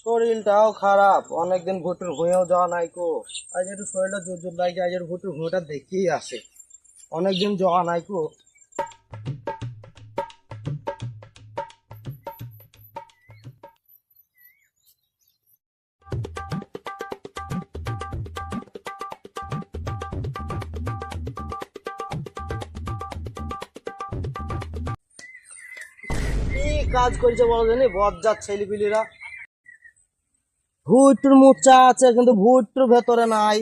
শরীরটাও খারাপ, অনেকদিন ভুট্টুর ভুঁয়েও যাওয়া নাই কো। আজ একটু শরীরটা জোর জোর লাগে, আজ একটু ভুট্টুর ভুঁটা দেখেই আসে। অনেকদিন যাওয়া নাই কো। কি কাজ করছে বলো জানি, বজ্জাত ছেলেপিলিরা। ভুট্টুর মুচা আছে কিন্তু ভুট্টুর ভেতরে নাই।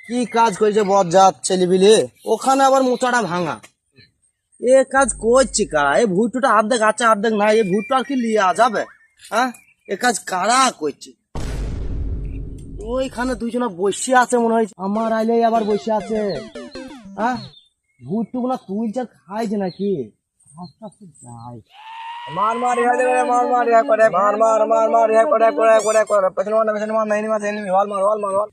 কি কাজ করেছে বজ্জাত ছেলেপিলি, ওখানে আবার মোচাটা ভাঙা। এ কাজ করছি কারা? এই ভুট্টুটা অর্ধেক আছে অর্ধেক নাই, এই ভুট্টু আর কি লিয়া যাবে? হ্যাঁ, এ কাজ কারা করছে? ওইখানে দুইজনা বসে আছে মনে হয়, আমার আইলে আবার বসে আছে। হ্যাঁ, ভুট্টু গুলা তুলছে আর খাইছে নাকি? আস্তে আস্তে যাই। मार मार यहाँ दे मार मार यहाँ करे मार मार मार मार यहाँ करे करे करे करे पैसे मार नहीं मार नहीं वाल मार वाल मार वाल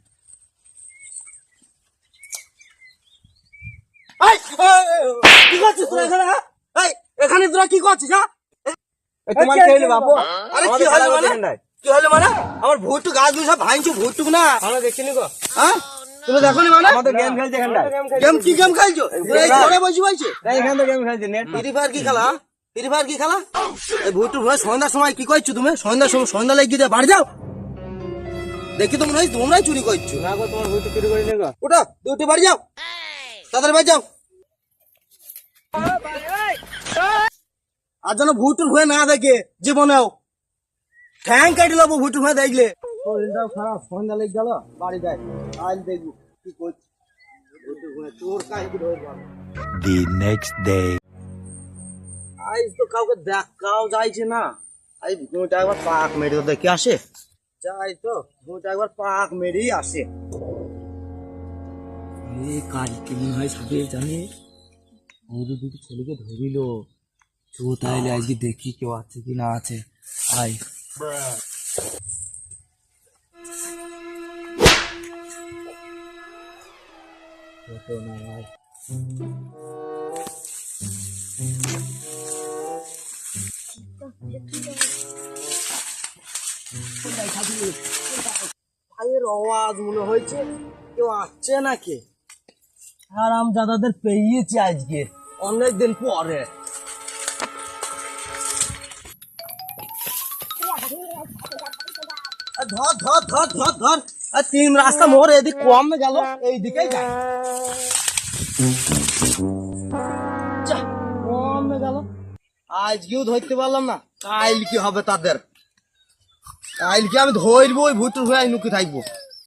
এই, কি করছিস তোরা এখানে? হ্যাঁ, এই এখানে তোরা কি করছিস? হ্যাঁ, तुम्हारे खेल बाबू আরে কি হলো মানে? কি হলো মানে? আমার ভুট্টু গাছ গুলো সব ভাঙছে, ভুট্টু না। আমরা দেখছি নি গো হ্যাঁ, তুমি দেখো নি মানে? আমাদের গেম খেলছে এখানটা গেম কি গেম খেলছো? এই ঘরে বসে বলছে এখান থেকে গেম খেলছে নেট ফ্রি ফায়ার কি খেলা? ফ্রি ফায়ার কি খেলা? এই ভুট্টু ভাই সন্ধ্যার সময় কি করছো তুমি? সন্ধ্যার সময় সন্ধ্যা লেগে দিয়ে বাড়ি যাও। দেখি তো মনে হয় তোমরাই চুরি করছো। না গো তোমার ভুইতে চুরি করি নি গো ওটা দুটি বাড়ি যাও, তাড়াতাড়ি বাড়ি যাও। আর যেন ভুট্টুর হয়ে না দেখে জীবনেও ঠ্যাং কাটি লবো ভুট্টুর হয়ে দেখলে। শরীরটাও খারাপ, সন্ধ্যা লেগে গেল, বাড়ি যাই। আজ দেখবো কি করছি ভুট্টুর হয়ে, তোর কাজ কি হয়ে যাবে। The next day. আজ তো কাউকে দেখাও যাইছে না। আজ ভুঁটা একবার পাক মেরে তো দেখে আসে। যাই তো ভুঁটা একবার পাক মেরেই আসে। কালকে মনে হয় সাথে জানে ওদের দুটো ছেলেকে ধরিল। চো তাইলে আজকে দেখি কেউ আছে কি না আছে। আয় না আয়। ভাইয়ের আওয়াজ মনে হয়েছে, কেউ আসছে নাকি? আরাম দাদাদের পেয়েছি আজকে অনেকদিন পরে। ধর ধর ধর ধর ধর, আর তিন রাস্তা মোড় এদিক কমে গেল, এইদিকেই যাই। যা, কমে গেল। আজকেও ধরতে পারলাম না, কাল কি হবে তাদের? কালকে আমি ধরবো, ওই ভুট্টুর হয়ে নুকি থাকবো।